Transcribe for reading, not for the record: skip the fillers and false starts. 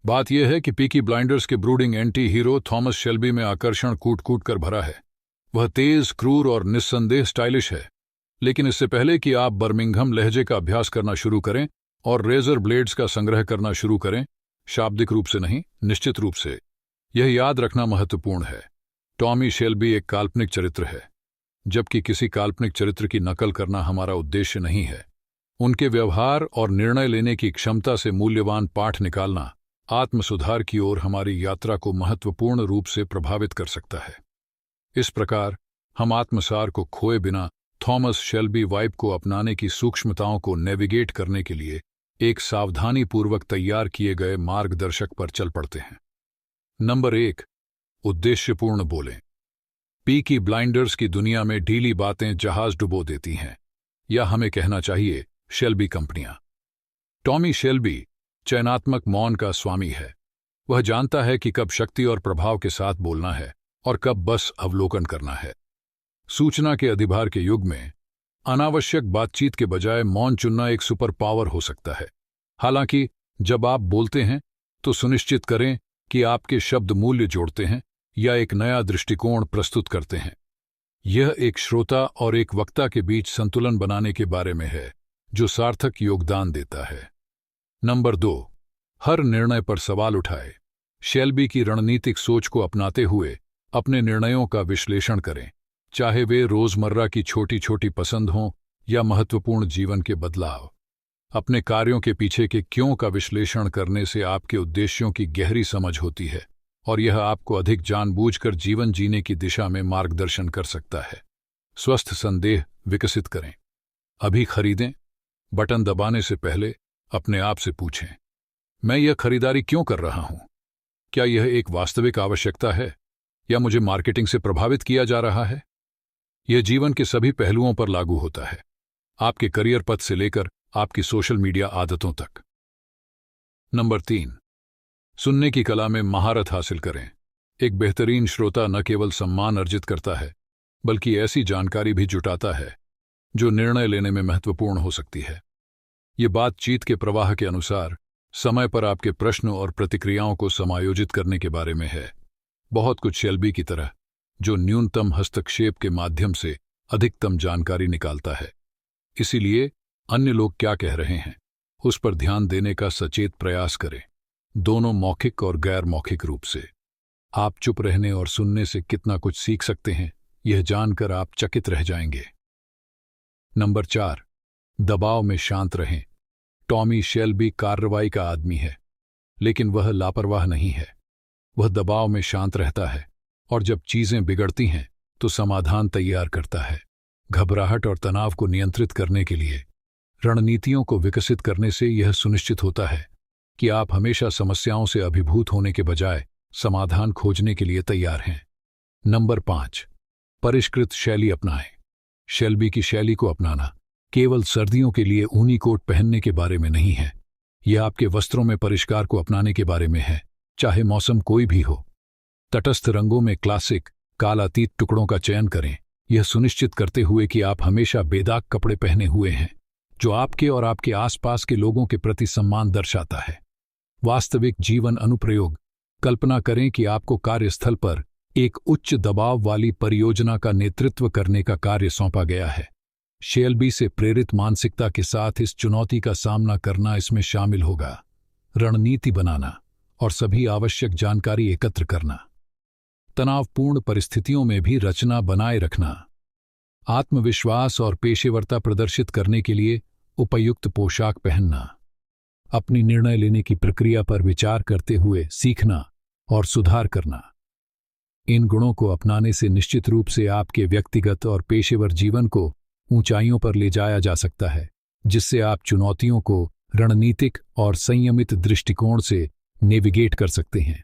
बात यह है कि पीकी ब्लाइंडर्स के brooding anti hero Thomas Shelby में आकर्षण कूट कूट कर भरा है। वह तेज, क्रूर और निस्संदेह स्टाइलिश है। लेकिन इससे पहले कि आप बर्मिंघम लहजे का अभ्यास करना शुरू करें और रेजर ब्लेड्स का संग्रह करना शुरू करें, शाब्दिक रूप से नहीं, निश्चित रूप से, यह याद रखना महत्वपूर्ण है, टॉमी शेल्बी एक काल्पनिक चरित्र है, जबकि किसी काल्पनिक चरित्र की नकल करना हमारा उद्देश्य नहीं है। उनके व्यवहार और निर्णय लेने की क्षमता से मूल्यवान पाठ निकालना आत्मसुधार की ओर हमारी यात्रा को महत्वपूर्ण रूप से प्रभावित कर सकता है। इस प्रकार हम आत्मसार को खोए बिना थॉमस शेल्बी वाइब को अपनाने की सूक्ष्मताओं को नेविगेट करने के लिए एक सावधानीपूर्वक तैयार किए गए मार्गदर्शक पर चल पड़ते हैं। नंबर 1, उद्देश्यपूर्ण बोलें। पीकी ब्लाइंडर्स की दुनिया में ढीली बातें जहाज डुबो देती हैं, या हमें कहना चाहिए शेल्बी कंपनियां। टॉमी शेल्बी चयनात्मक मौन का स्वामी है। वह जानता है कि कब शक्ति और प्रभाव के साथ बोलना है और कब बस अवलोकन करना है। सूचना के अधिभार के युग में अनावश्यक बातचीत के बजाय मौन चुनना एक सुपर पावर हो सकता है। हालांकि जब आप बोलते हैं तो सुनिश्चित करें कि आपके शब्द मूल्य जोड़ते हैं या एक नया दृष्टिकोण प्रस्तुत करते हैं। यह एक श्रोता और एक वक्ता के बीच संतुलन बनाने के बारे में है, जो सार्थक योगदान देता है। नंबर 2, हर निर्णय पर सवाल उठाए। शेल्बी की रणनीतिक सोच को अपनाते हुए अपने निर्णयों का विश्लेषण करें, चाहे वे रोजमर्रा की छोटी छोटी पसंद हों या महत्वपूर्ण जीवन के बदलाव। अपने कार्यों के पीछे के क्यों का विश्लेषण करने से आपके उद्देश्यों की गहरी समझ होती है और यह आपको अधिक जानबूझकर जीवन जीने की दिशा में मार्गदर्शन कर सकता है। स्वस्थ संदेह विकसित करें। अभी खरीदें बटन दबाने से पहले अपने आप से पूछें, मैं यह खरीदारी क्यों कर रहा हूं? क्या यह एक वास्तविक आवश्यकता है या मुझे मार्केटिंग से प्रभावित किया जा रहा है? यह जीवन के सभी पहलुओं पर लागू होता है, आपके करियर पथ से लेकर आपकी सोशल मीडिया आदतों तक। नंबर 3, सुनने की कला में महारत हासिल करें। एक बेहतरीन श्रोता न केवल सम्मान अर्जित करता है, बल्कि ऐसी जानकारी भी जुटाता है जो निर्णय लेने में महत्वपूर्ण हो सकती है। ये बातचीत के प्रवाह के अनुसार समय पर आपके प्रश्नों और प्रतिक्रियाओं को समायोजित करने के बारे में है। बहुत कुछ शेल्बी की तरह, जो न्यूनतम हस्तक्षेप के माध्यम से अधिकतम जानकारी निकालता है। इसीलिए अन्य लोग क्या कह रहे हैं उस पर ध्यान देने का सचेत प्रयास करें, दोनों मौखिक और गैर मौखिक रूप से। आप चुप रहने और सुनने से कितना कुछ सीख सकते हैं, यह जानकर आप चकित रह जाएंगे। नंबर 4, दबाव में शांत रहें। टॉमी शेल्बी कार्रवाई का आदमी है, लेकिन वह लापरवाह नहीं है। वह दबाव में शांत रहता है और जब चीजें बिगड़ती हैं तो समाधान तैयार करता है। घबराहट और तनाव को नियंत्रित करने के लिए रणनीतियों को विकसित करने से यह सुनिश्चित होता है कि आप हमेशा समस्याओं से अभिभूत होने के बजाय समाधान खोजने के लिए तैयार हैं। नंबर 5, परिष्कृत शैली अपनाएं। शेल्बी की शैली को अपनाना केवल सर्दियों के लिए ऊनी कोट पहनने के बारे में नहीं है, यह आपके वस्त्रों में परिष्कार को अपनाने के बारे में है, चाहे मौसम कोई भी हो। तटस्थ रंगों में क्लासिक कालातीत टुकड़ों का चयन करें, यह सुनिश्चित करते हुए कि आप हमेशा बेदाग कपड़े पहने हुए हैं, जो आपके और आपके आसपास के लोगों के प्रति सम्मान दर्शाता है। वास्तविक जीवन अनुप्रयोग। कल्पना करें कि आपको कार्यस्थल पर एक उच्च दबाव वाली परियोजना का नेतृत्व करने का कार्य सौंपा गया है। शेल्बी से प्रेरित मानसिकता के साथ इस चुनौती का सामना करना इसमें शामिल होगा। रणनीति बनाना और सभी आवश्यक जानकारी एकत्र करना। तनावपूर्ण परिस्थितियों में भी रचना बनाए रखना। आत्मविश्वास और पेशेवरता प्रदर्शित करने के लिए उपयुक्त पोशाक पहनना। अपनी निर्णय लेने की प्रक्रिया पर विचार करते हुए सीखना और सुधार करना। इन गुणों को अपनाने से निश्चित रूप से आपके व्यक्तिगत और पेशेवर जीवन को ऊंचाइयों पर ले जाया जा सकता है, जिससे आप चुनौतियों को रणनीतिक और संयमित दृष्टिकोण से नेविगेट कर सकते हैं।